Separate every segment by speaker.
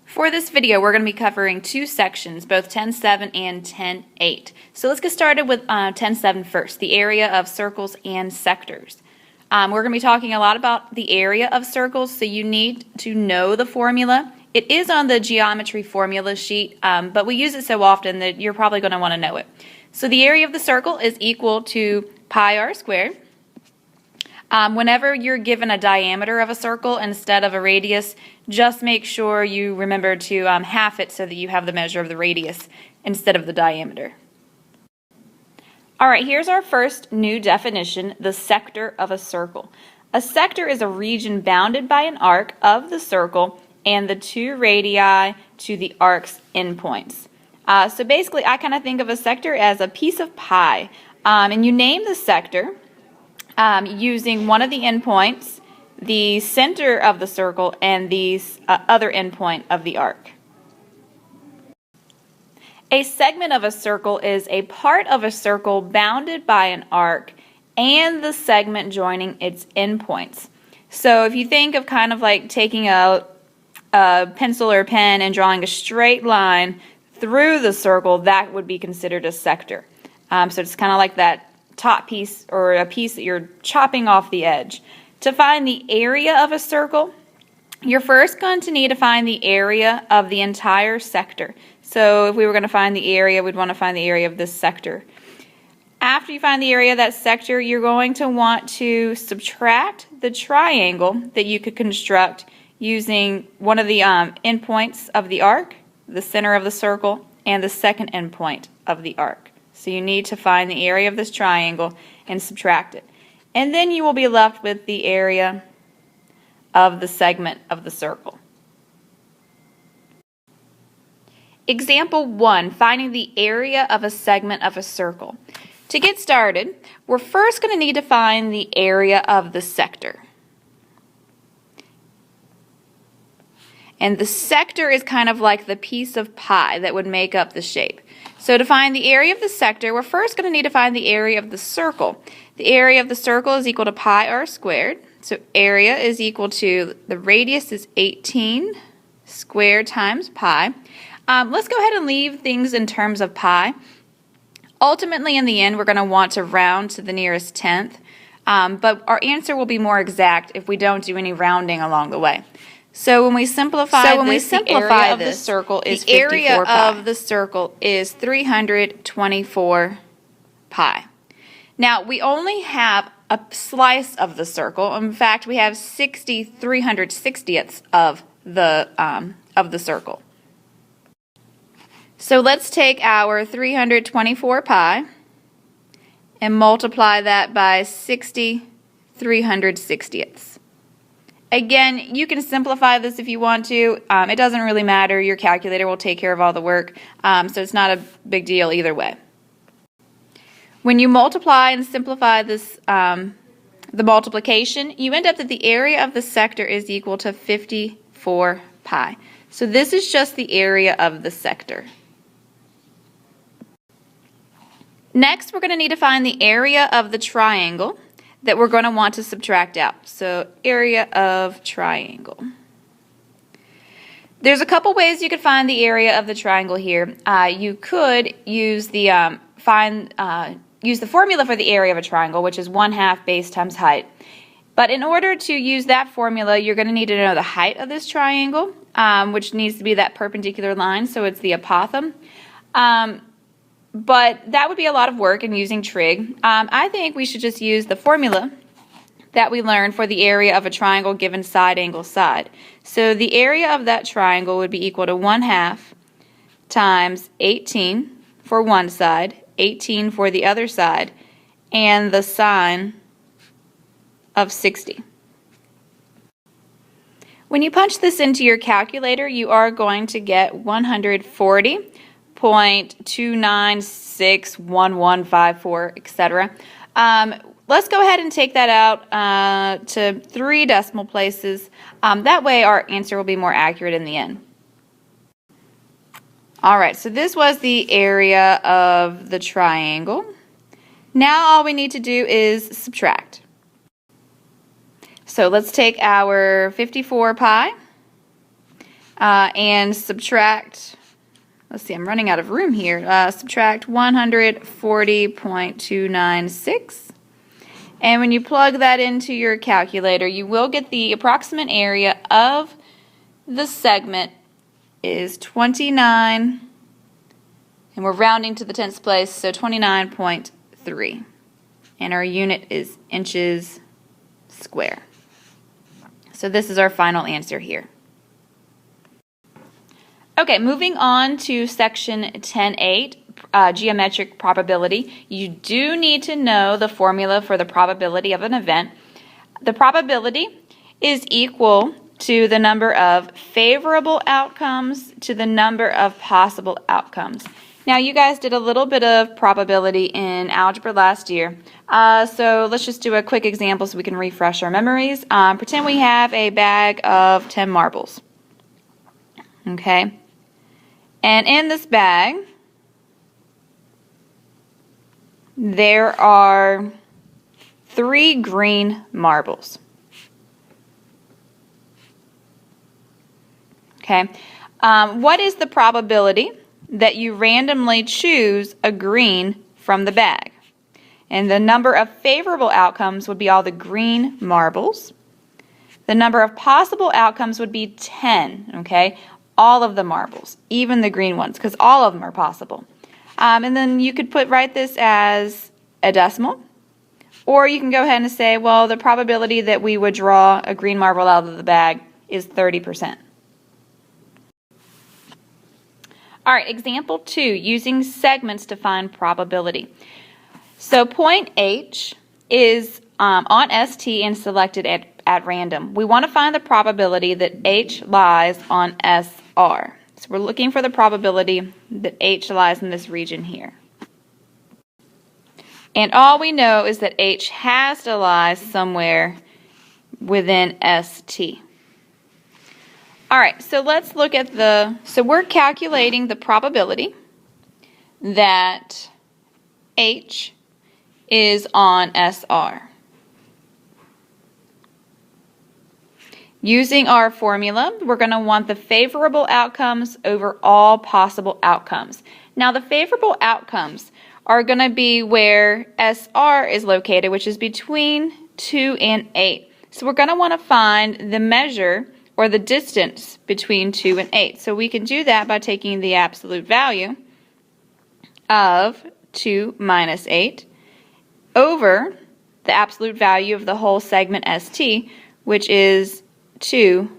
Speaker 1: For this video, we're going to be covering two sections, both 10.7 and 10.8. So let's get started with 10.7 first, the area of circles and sectors. We're going to be talking a lot about the area of circles, so you need to know the formula. It is on the geometry formula sheet, but we use it so often that you're probably going to want to know it. So the area of the circle is equal to pi r squared. Whenever you're given a diameter of a circle instead of a radius, just make sure you remember to half it so that you have the measure of the radius instead of the diameter. Alright, here's our first new definition, the sector of a circle. A sector is a region bounded by an arc of the circle and the two radii to the arc's endpoints. So basically, I kind of think of a sector as a piece of pie, and you name the sector using one of the endpoints, the center of the circle, and the other endpoint of the arc. A segment of a circle is a part of a circle bounded by an arc and the segment joining its endpoints. So if you think of kind of like taking a pencil or pen and drawing a straight line through the circle, that would be considered a sector. So it's kind of like that top piece or a piece that you're chopping off the edge. To find the area of a circle, you're first going to need to find the area of the entire sector. So if we were going to find the area, we'd want to find the area of this sector. After you find the area of that sector, you're going to want to subtract the triangle that you could construct using one of the endpoints of the arc, the center of the circle, and the second endpoint of the arc. So you need to find the area of this triangle and subtract it. And then you will be left with the area of the segment of the circle. Example 1, finding the area of a segment of a circle. To get started, we're first going to need to find the area of the sector. And the sector is kind of like the piece of pie that would make up the shape. So to find the area of the sector, we're first going to need to find the area of the circle. The area of the circle is equal to pi r squared. So area is equal to, the radius is 18 squared times pi. Let's go ahead and leave things in terms of pi. Ultimately, in the end, we're going to want to round to the nearest tenth, but our answer will be more exact if we don't do any rounding along the way. So when we simplify the area of the circle is 54 pi. The area of the circle is 324 pi. Now, we only have a slice of the circle. In fact, we have 360ths of the circle. So let's take our 324 pi and multiply that by 360ths. Again, you can simplify this if you want to. It doesn't really matter. Your calculator will take care of all the work, so it's not a big deal either way. When you multiply and simplify this, the multiplication, you end up that the area of the sector is equal to 54 pi. So this is just the area of the sector. Next, we're going to need to find the area of the triangle that we're going to want to subtract out. So area of triangle. There's a couple ways you could find the area of the triangle here. You could use the formula for the area of a triangle, which is 1/2 base times height. But in order to use that formula, you're going to need to know the height of this triangle, which needs to be that perpendicular line, so it's the apothem. But that would be a lot of work in using trig. I think we should just use the formula that we learned for the area of a triangle given side angle side. So the area of that triangle would be equal to 1/2 times 18 for one side, 18 for the other side, and the sine of 60. When you punch this into your calculator, you are going to get 140.2961154, etc. Let's go ahead and take that out to 3 decimal places. That way our answer will be more accurate in the end. Alright, so this was the area of the triangle. Now all we need to do is subtract. So let's take our 54 pi and subtract, let's see, I'm running out of room here, subtract 140.296. And when you plug that into your calculator, you will get the approximate area of the segment is 29, and we're rounding to the 10th place, so 29.3. And our unit is inches square. So this is our final answer here. Okay, moving on to section 10.8, geometric probability. You do need to know the formula for the probability of an event. The probability is equal to the number of favorable outcomes to the number of possible outcomes. Now, you guys did a little bit of probability in algebra last year, so let's just do a quick example so we can refresh our memories. Pretend we have a bag of 10 marbles, okay? And in this bag, there are 3 green marbles, okay? What is the probability that you randomly choose a green from the bag? And the number of favorable outcomes would be all the green marbles. The number of possible outcomes would be 10, okay? All of the marbles, even the green ones, because all of them are possible. And then you could write this as a decimal, or you can go ahead and say, well, the probability that we would draw a green marble out of the bag is 30%. All right, example 2, using segments to find probability. So point H is on ST and selected at random. We want to find the probability that H lies on SR. So we're looking for the probability that H lies in this region here. And all we know is that H has to lie somewhere within ST. All right, so let's look at so we're calculating the probability that H is on SR. Using our formula, we're going to want the favorable outcomes over all possible outcomes. Now, the favorable outcomes are going to be where SR is located, which is between 2 and 8. So we're going to want to find the measure or the distance between 2 and 8. So we can do that by taking the absolute value of 2 minus 8 over the absolute value of the whole segment ST, which is 2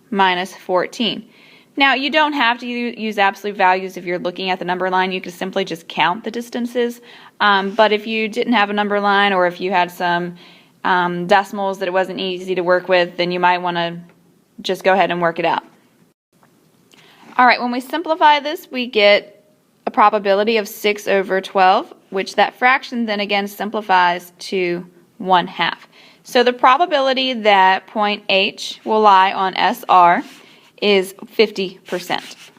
Speaker 1: minus 14. Now, you don't have to use absolute values if you're looking at the number line. You can simply just count the distances. But if you didn't have a number line, or if you had some decimals that it wasn't easy to work with, then you might want to just go ahead and work it out. All right, when we simplify this, we get a probability of 6 over 12, which that fraction then again simplifies to 1/2. So the probability that point H will lie on SR is 50%.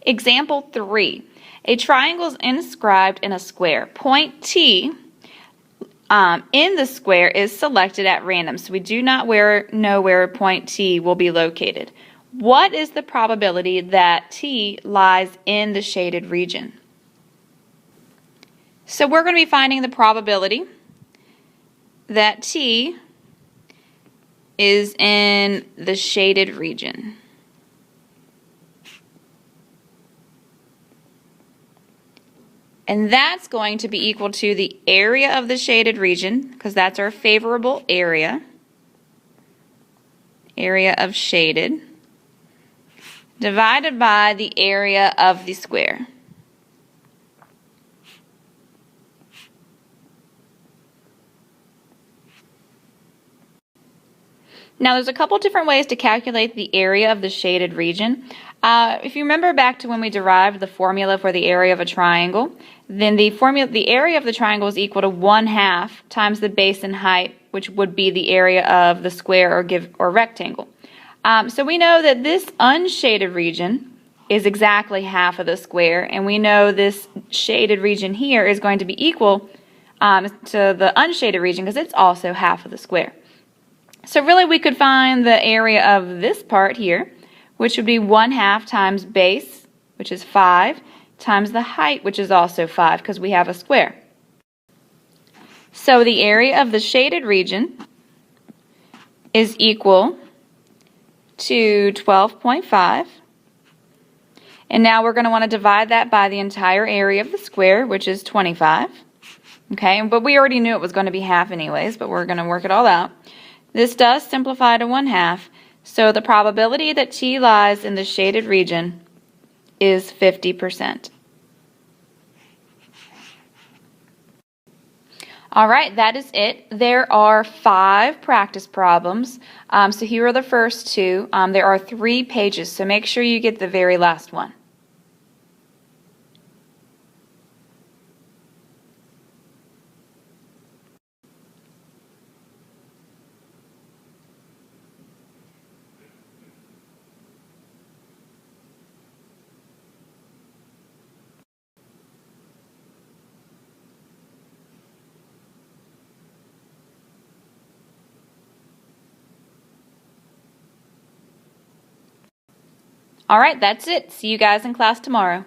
Speaker 1: Example 3. A triangle is inscribed in a square. Point T in the square is selected at random, so we do not know where point T will be located. What is the probability that T lies in the shaded region? So we're going to be finding the probability that T is in the shaded region. And that's going to be equal to the area of the shaded region, because that's our favorable area of shaded, divided by the area of the square. Now, there's a couple different ways to calculate the area of the shaded region. If you remember back to when we derived the formula for the area of a triangle, then the area of the triangle is equal to 1/2 times the base and height, which would be the area of the square or rectangle. So we know that this unshaded region is exactly half of the square, and we know this shaded region here is going to be equal to the unshaded region because it's also half of the square. So really we could find the area of this part here, which would be 1/2 times base, which is 5, times the height, which is also 5 because we have a square. So the area of the shaded region is equal to 12.5. And now we're going to want to divide that by the entire area of the square, which is 25. Okay, but we already knew it was going to be half anyways, but we're going to work it all out. This does simplify to 1/2, so the probability that T lies in the shaded region is 50%. All right, that is it. There are 5 practice problems. So here are the first 2. There are 3 pages, so make sure you get the very last one. All right, that's it. See you guys in class tomorrow.